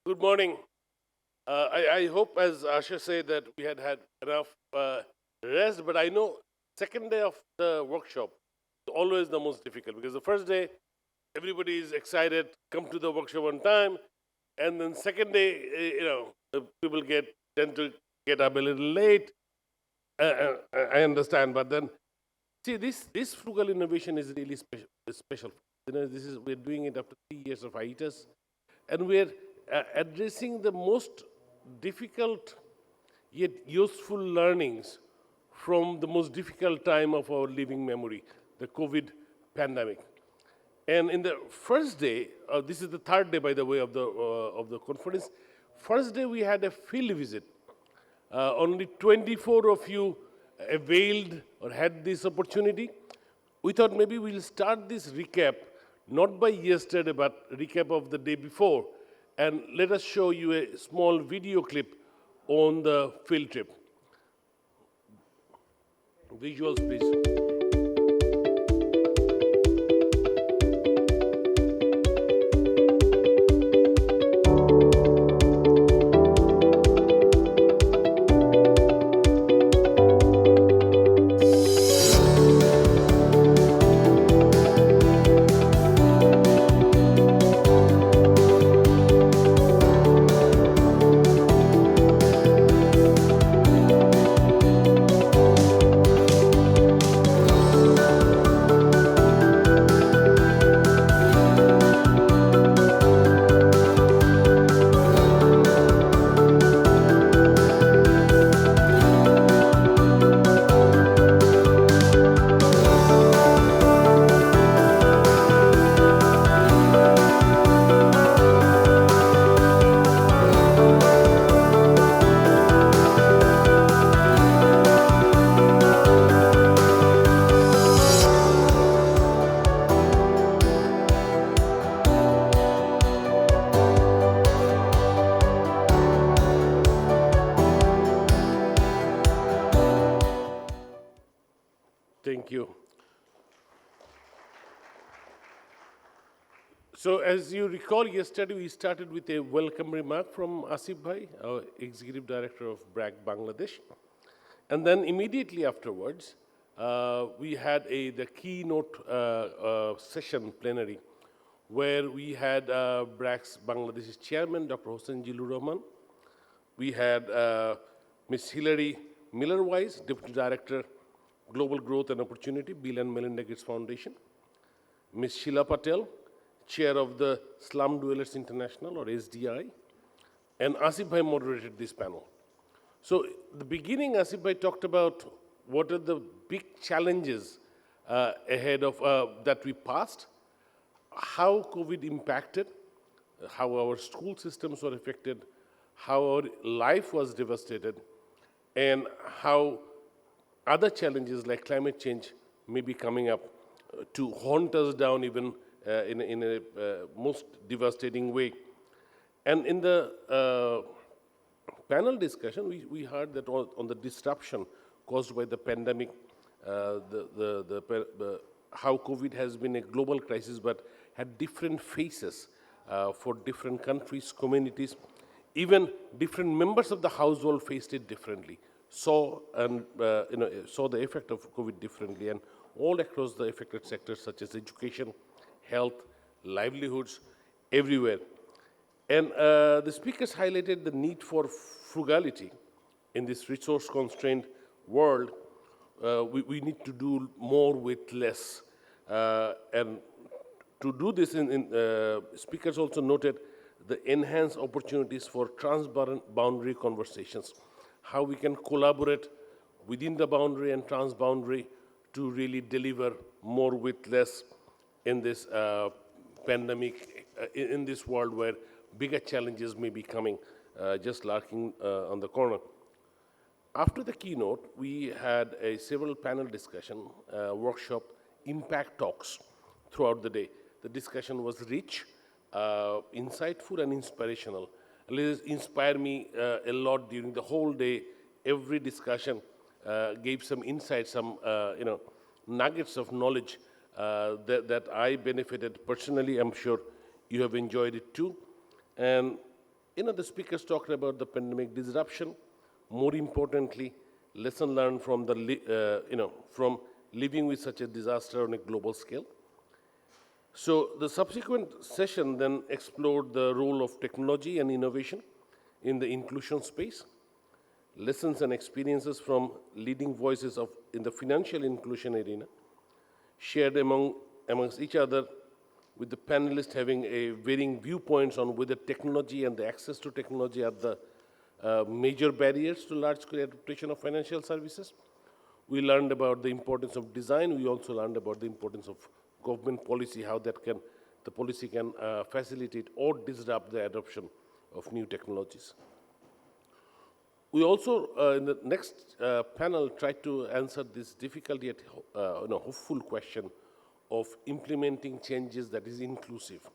Good morning. I hope, as Asha said, that we had had enough rest, but I know second day of the workshop is always the most difficult because the first day, everybody is excited, come to the workshop on time, and then second day, the people tend to get up a little late. I understand, but then see this frugal innovation is really special. We're doing it after 3 years of hiatus, and we're addressing the most difficult yet useful learnings from the most difficult time of our living memory, the COVID pandemic. And in the first day, this is the third day, by the way, of the conference. First day we had a field visit. Only 24 of you availed or had this opportunity. We thought maybe we'll start this recap, not by yesterday, but recap of the day before. And let us show you a small video clip on the field trip. Visuals, please. Thank you. So as you recall, yesterday we started with a welcome remark from Asif Bhai, our Executive Director of BRAC Bangladesh. And then immediately afterwards, we had the keynote session plenary where we had BRAC's Bangladesh's chairman, Dr. Hossein Jilur Rahman. We had Ms. Hilary Miller-Wise, Deputy Director, Global Growth and Opportunity, Bill and Melinda Gates Foundation. Ms. Sheila Patel, Chair of the Slum Dwellers International, or SDI. And Asif Bhai moderated this panel. So the beginning, Asif Bhai talked about what are the big challenges ahead of that we passed, how COVID impacted, how our school systems were affected, how our life was devastated, and how other challenges like climate change may be coming up to haunt us down even in a most devastating way. And in the panel discussion, we heard that on the disruption caused by the pandemic, how COVID has been a global crisis but had different faces for different countries, communities, even different members of the household faced it differently, saw the effect of COVID differently, and all across the affected sectors such as education, health, livelihoods, everywhere. And the speakers highlighted the need for frugality in this resource-constrained world. We need to do more with less. And to do this, speakers also noted the enhanced opportunities for trans-boundary conversations, how we can collaborate within the boundary and transboundary to really deliver more with less in this pandemic, in this world where bigger challenges may be coming, just lurking on the corner. After the keynote, we had a several panel discussion, workshop, impact talks throughout the day. The discussion was rich, insightful, and inspirational. It inspired me a lot during the whole day. Every discussion gave some insights, some nuggets of knowledge that I benefited personally. I'm sure you have enjoyed it too. And The speakers talked about the pandemic disruption. More importantly, lesson learned from from living with such a disaster on a global scale. So the subsequent session then explored the role of technology and innovation in the inclusion space, lessons and experiences from leading voices in the financial inclusion arena, shared amongst each other, with the panelists having a varying viewpoints on whether technology and the access to technology are the major barriers to large-scale adaptation of financial services. We learned about the importance of design. We also learned about the importance of government policy, how the policy can facilitate or disrupt the adoption of new technologies. We also, in the next panel, tried to answer this difficult yet hopeful question of implementing changes that is inclusive,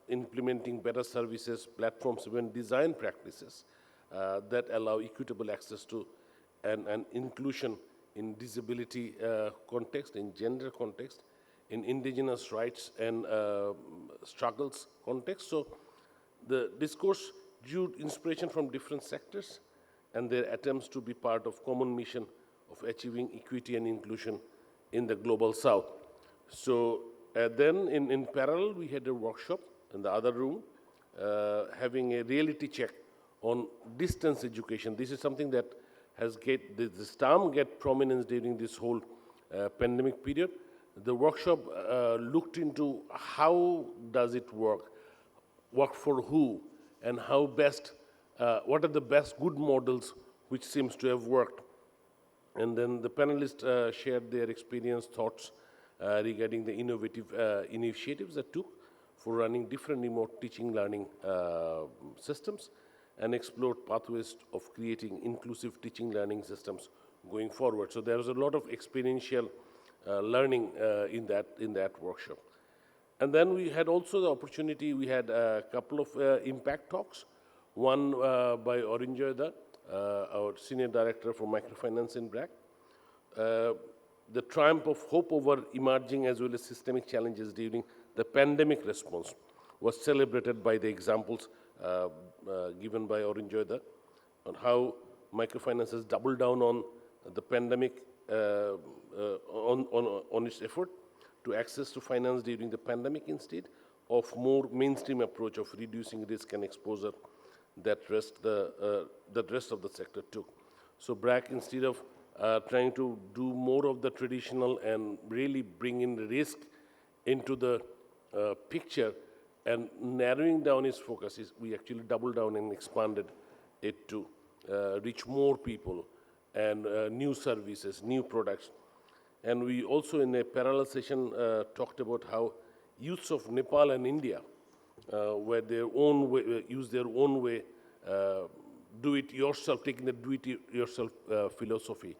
implementing better services, platforms, even design practices that allow equitable access to and inclusion in disability context, in gender context, in indigenous rights and struggles context. So the discourse drew inspiration from different sectors and their attempts to be part of common mission of achieving equity and inclusion in the global south. So then in parallel, we had a workshop in the other room having a reality check on distance education. This is something that has this term get prominence during this whole pandemic period. The workshop looked into how does it work for who, and how best, what are the best good models which seems to have worked. And then the panelists shared their experience, thoughts regarding the innovative initiatives that took for running different remote teaching learning systems, and explored pathways of creating inclusive teaching learning systems going forward. So there was a lot of experiential learning in that workshop. And then we had also the opportunity, we had a couple of impact talks, one by Orinjoy, our Senior Director for Microfinance in BRAC. The triumph of hope over emerging as well as systemic challenges during the pandemic response was celebrated by the examples given by Orinjoy on how microfinance has doubled down on the pandemic, on its effort to access to finance during the pandemic instead of more mainstream approach of reducing risk and exposure that rest of the sector took. So BRAC, instead of trying to do more of the traditional and really bring in risk into the picture and narrowing down its focus, we actually doubled down and expanded it to reach more people and new services, new products. And we also, in a parallel session, talked about how youths of Nepal and India, where their own way, use their own way, do it yourself, taking the do it yourself philosophy,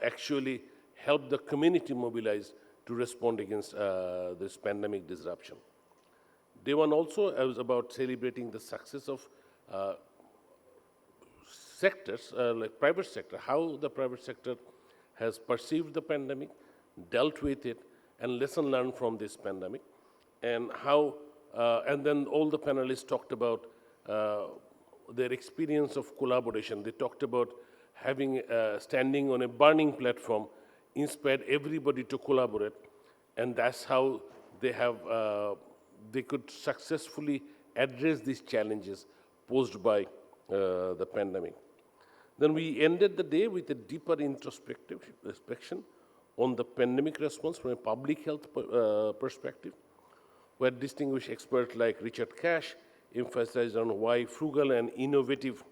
actually help the community mobilize to respond against this pandemic disruption. Day one also was about celebrating the success of sectors, like private sector, how the private sector has perceived the pandemic, dealt with it, and lesson learned from this pandemic, and how, and then all the panelists talked about their experience of collaboration. They talked about having, standing on a burning platform, inspired everybody to collaborate, and that's how they have, they could successfully address these challenges posed by the pandemic. Then we ended the day with a deeper introspection on the pandemic response from a public health perspective, where distinguished experts like Richard Cash emphasized on why frugal and innovative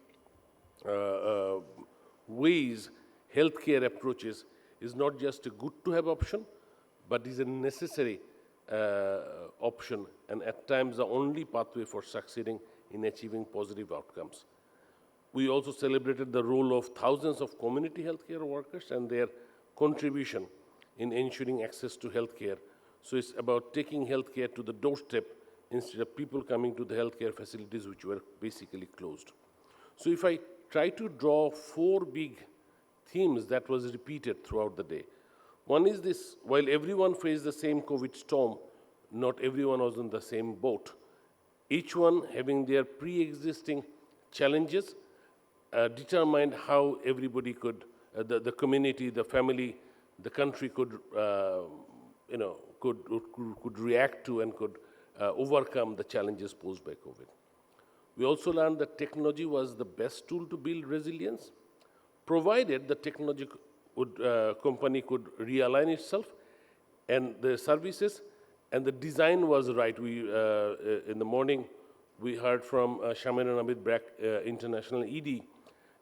ways healthcare approaches is not just a good to have option, but is a necessary option, and at times the only pathway for succeeding in achieving positive outcomes. We also celebrated the role of thousands of community healthcare workers and their contribution in ensuring access to healthcare. So it's about taking healthcare to the doorstep instead of people coming to the healthcare facilities which were basically closed. So if I try to draw four big themes that was repeated throughout the day. One is this: while everyone faced the same COVID storm, not everyone was in the same boat. each one having their pre-existing challenges, determined how everybody could, the community, the family, the country could, could react to and could overcome the challenges posed by COVID. We also learned that technology was the best tool to build resilience, provided the technology company could realign itself and the services, and the design was right. We, in the morning, we heard from Shamir and Abid BRAC International ED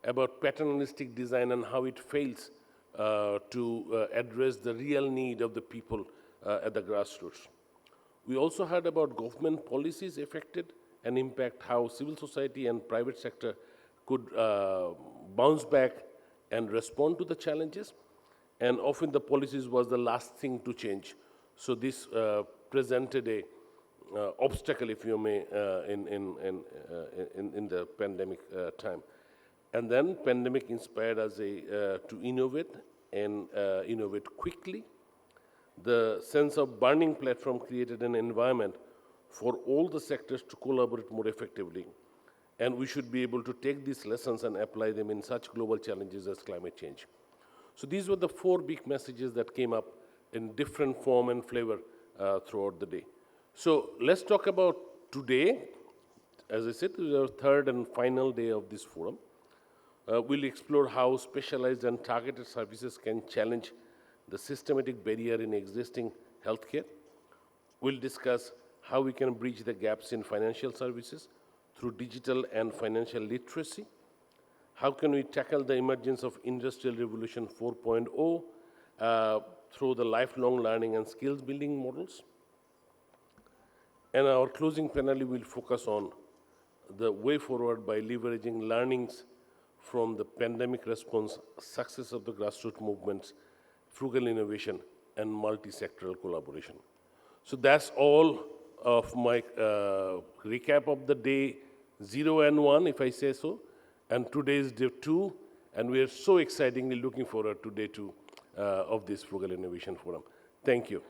about paternalistic design and how it fails to address the real need of the people at the grassroots. We also heard about government policies affected and impact how civil society and private sector could bounce back and respond to the challenges. And often the policies was the last thing to change. So this presented a obstacle, if you may, in the pandemic time. And then pandemic inspired us to innovate and innovate quickly. The sense of burning platform created an environment for all the sectors to collaborate more effectively. And we should be able to take these lessons and apply them in such global challenges as climate change. So these were the 4 big messages that came up in different form and flavor throughout the day. So let's talk about today. As I said, this is our 3rd and final day of this forum. We'll explore how specialized and targeted services can challenge the systematic barrier in existing healthcare. We'll discuss how we can bridge the gaps in financial services through digital and financial literacy. How can we tackle the emergence of Industrial Revolution 4.0 through the lifelong learning and skills building models? And our closing panel will focus on the way forward by leveraging learnings from the pandemic response, success of the grassroots movements, frugal innovation, and multi-sectoral collaboration. So that's all of my recap of the day 0 and 1, if I say so. And today is day 2, and we are so excitingly looking forward to day 2 of this Frugal Innovation Forum. Thank you.